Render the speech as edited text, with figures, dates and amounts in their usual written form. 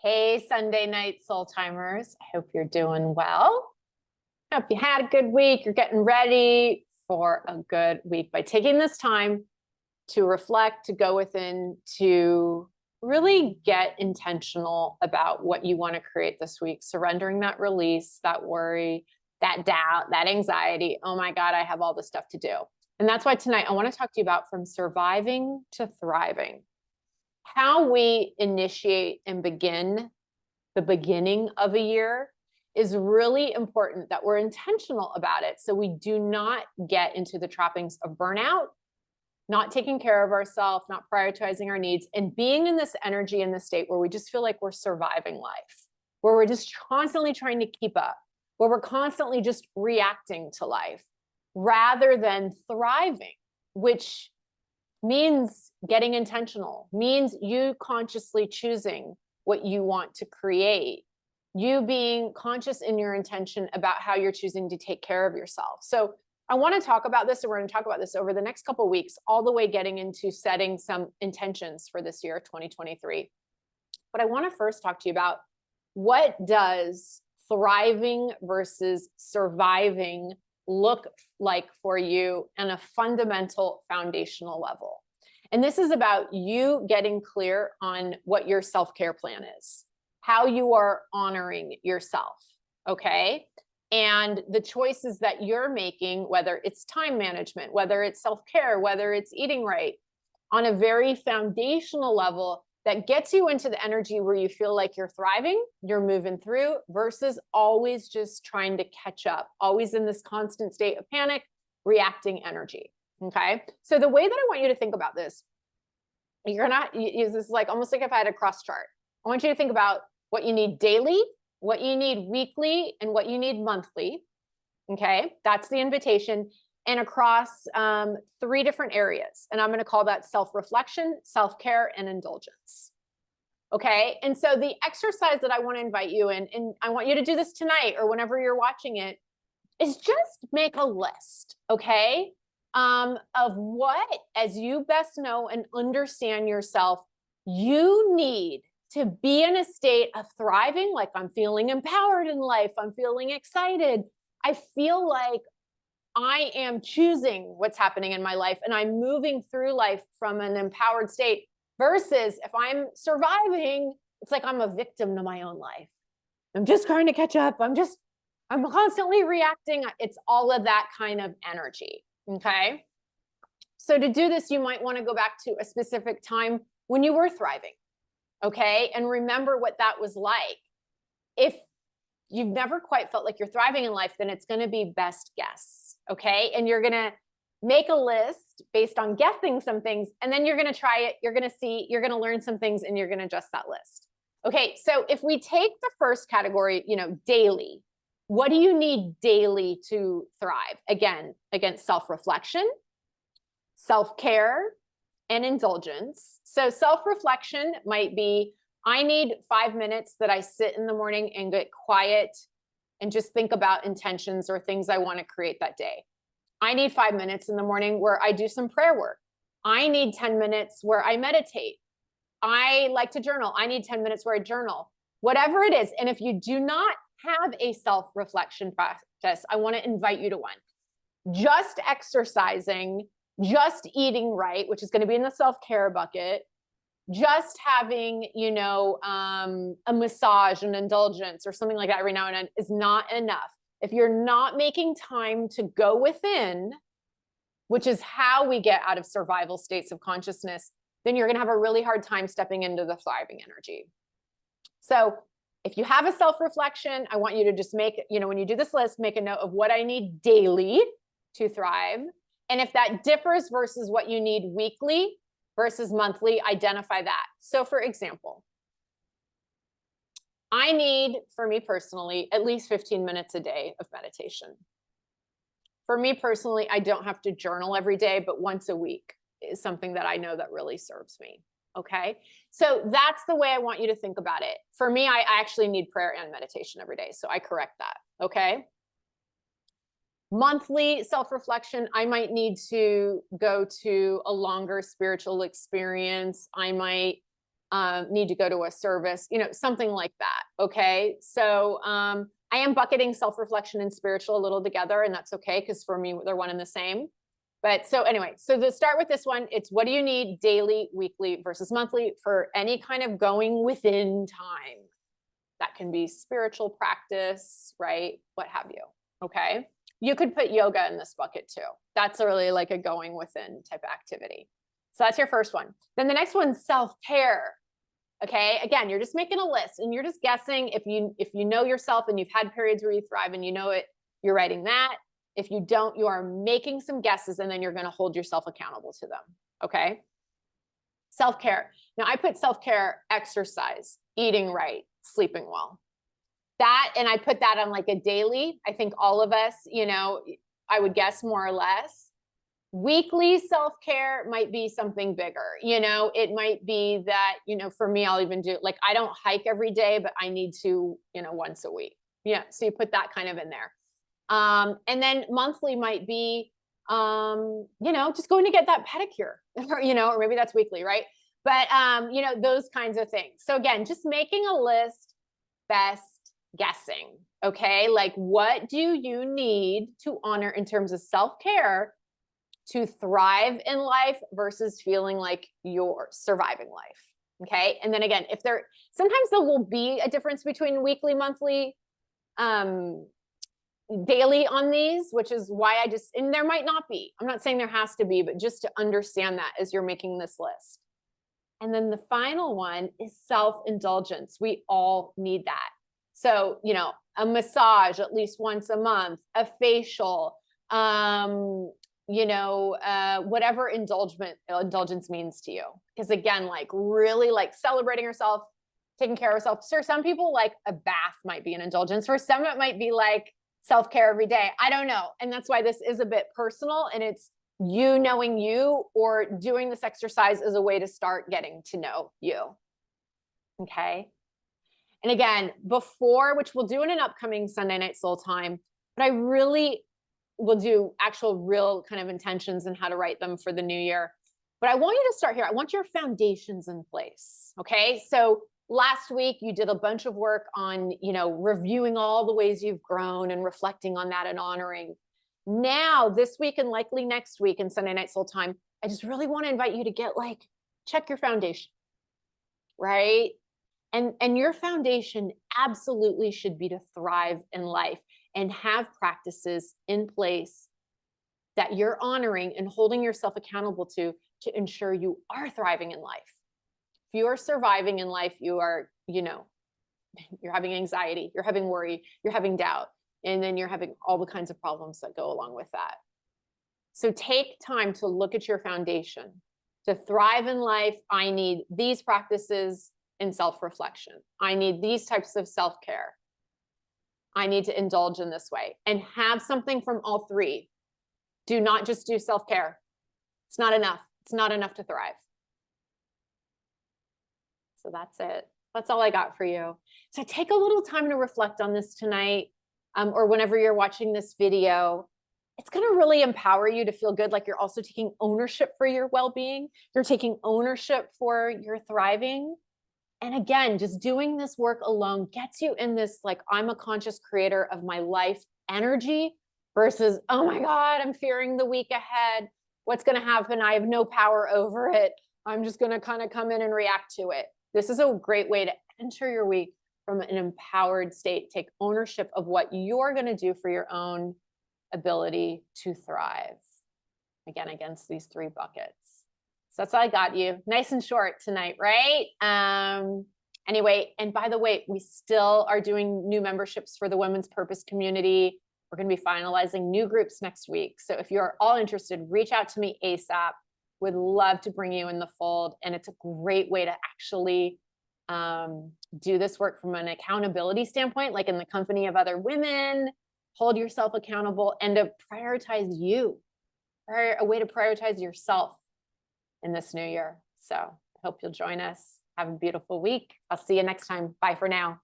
Hey, Sunday night soul timers. I hope you're doing well. I hope you had a good week. You're getting ready for a good week by taking this time to reflect, to go within, to really get intentional about what you want to create this week, surrendering that release, that worry, that doubt, that anxiety. Oh my God, I have all this stuff to do. And that's why tonight I want to talk to you about from surviving to thriving. How we initiate and begin the beginning of a year is really important, that we're intentional about it so we do not get into the trappings of burnout, not taking care of ourselves, not prioritizing our needs, and being in this energy, in this state where we just feel like we're surviving life, where we're just constantly trying to keep up, where we're constantly just reacting to life rather than thriving, which means getting intentional, means you consciously choosing what you want to create, you being conscious in your intention about how you're choosing to take care of yourself. So I want to talk about this, and we're going to talk about this over the next couple of weeks, all the way getting into setting some intentions for this year, 2023. But I want to first talk to you about what does thriving versus surviving look like for you on a fundamental foundational level. And this is about you getting clear on what your self-care plan is, how you are honoring yourself, okay? And the choices that you're making, whether it's time management, whether it's self-care, whether it's eating right, on a very foundational level that gets you into the energy where you feel like you're thriving, you're moving through, versus always just trying to catch up, always in this constant state of panic, reacting energy, okay? So the way that I want you to think about this, you're not, this is like almost like if I had a cross chart. I want you to think about what you need daily, what you need weekly, and what you need monthly, okay? That's the invitation. And across 3 different areas. And I'm going to call that self-reflection, self-care, and indulgence. Okay. And so the exercise that I want to invite you in, and I want you to do this tonight or whenever you're watching it, is just make a list, okay, of what, as you best know and understand yourself, you need to be in a state of thriving, like I'm feeling empowered in life, I'm feeling excited, I feel like I am choosing what's happening in my life and I'm moving through life from an empowered state, versus if I'm surviving, it's like I'm a victim to my own life. I'm just trying to catch up. I'm constantly reacting. It's all of that kind of energy. Okay. So to do this, you might want to go back to a specific time when you were thriving. Okay. And remember what that was like. If you've never quite felt like you're thriving in life, then it's going to be best guess. Okay. And you're going to make a list based on guessing some things, and then you're going to try it. You're going to see, you're going to learn some things, and you're going to adjust that list. Okay. So if we take the first category, daily, what do you need daily to thrive? Again, against self-reflection, self-care, and indulgence. So self-reflection might be, I need 5 minutes that I sit in the morning and get quiet and just think about intentions or things I want to create that day. I need 5 minutes in the morning where I do some prayer work. I need 10 minutes where I meditate. I like to journal. I need 10 minutes where I journal. Whatever it is. And if you do not have a self-reflection practice, I want to invite you to one. Just exercising, just eating right, which is going to be in the self-care bucket, just having, a massage, an indulgence, or something like that every now and then is not enough. If you're not making time to go within, which is how we get out of survival states of consciousness, then you're going to have a really hard time stepping into the thriving energy. So if you have a self-reflection, I want you to just make, when you do this list, make a note of what I need daily to thrive. And if that differs versus what you need weekly versus monthly, identify that. So for example, I need, for me personally, at least 15 minutes a day of meditation. For me personally, I don't have to journal every day, but once a week is something that I know that really serves me. Okay. So that's the way I want you to think about it. For me, I actually need prayer and meditation every day. So I correct that. Okay. Monthly self-reflection, I might need to go to a longer spiritual experience. I might need to go to a service, something like that. Okay. So I am bucketing self-reflection and spiritual a little together, and that's okay, because for me, they're one and the same. But so anyway, so to start with this one, it's what do you need daily, weekly versus monthly for any kind of going within time. That can be spiritual practice, right? What have you. Okay. You could put yoga in this bucket too. That's really like a going within type of activity. So that's your first one. Then the next one's self-care. Okay. Again, you're just making a list and you're just guessing if you know yourself and you've had periods where you thrive and you know it, you're writing that. If you don't, you are making some guesses and then you're going to hold yourself accountable to them. Okay. Self-care. Now I put self-care, exercise, eating right, sleeping well. That, and I put that on like a daily. I think all of us, I would guess more or less. Weekly self-care might be something bigger. It might be that, for me, I'll even do, like, I don't hike every day, but I need to, once a week. Yeah. So you put that kind of in there. And then monthly might be, just going to get that pedicure, or maybe that's weekly, right? But, those kinds of things. So again, just making a list, best guessing. Okay. Like, what do you need to honor in terms of self-care to thrive in life versus feeling like you're surviving life? Okay. And then again, sometimes there will be a difference between weekly, monthly, daily on these, which is why and there might not be, I'm not saying there has to be, but just to understand that as you're making this list. And then the final one is self-indulgence. We all need that. So, a massage at least once a month, a facial, whatever indulgence means to you. Because again, like really like celebrating yourself, taking care of yourself. For some people, like a bath might be an indulgence. For some, it might be like self-care every day. I don't know. And that's why this is a bit personal, and it's you knowing you, or doing this exercise as a way to start getting to know you. Okay. And again, which we'll do in an upcoming Sunday Night Soul Time, but I really will do actual real kind of intentions and how to write them for the new year. But I want you to start here. I want your foundations in place. Okay. So last week you did a bunch of work on, reviewing all the ways you've grown and reflecting on that and honoring. Now, this week and likely next week in Sunday Night Soul Time, I just really want to invite you to check your foundation, right? And your foundation absolutely should be to thrive in life and have practices in place that you're honoring and holding yourself accountable to ensure you are thriving in life. If you are surviving in life, you are, you're having anxiety, you're having worry, you're having doubt, and then you're having all the kinds of problems that go along with that. So take time to look at your foundation. To thrive in life, I need these practices in self-reflection. I need these types of self-care. I need to indulge in this way, and have something from all three. Do not just do self-care. It's not enough. It's not enough to thrive. So that's it. That's all I got for you. So take a little time to reflect on this tonight, or whenever you're watching this video. It's going to really empower you to feel good, like you're also taking ownership for your well-being. You're taking ownership for your thriving. And again, just doing this work alone gets you in this, like, I'm a conscious creator of my life energy, versus, oh my God, I'm fearing the week ahead. What's going to happen? I have no power over it. I'm just going to kind of come in and react to it. This is a great way to enter your week from an empowered state. Take ownership of what you're going to do for your own ability to thrive. Again, against these three buckets. So that's all I got you. Nice and short tonight, right? Anyway, and by the way, we still are doing new memberships for the Women's Purpose community. We're going to be finalizing new groups next week. So if you're all interested, reach out to me ASAP. Would love to bring you in the fold. And it's a great way to actually do this work from an accountability standpoint, like in the company of other women, hold yourself accountable, and to prioritize you, or a way to prioritize yourself in this new year. So I hope you'll join us. Have a beautiful week. I'll see you next time. Bye for now.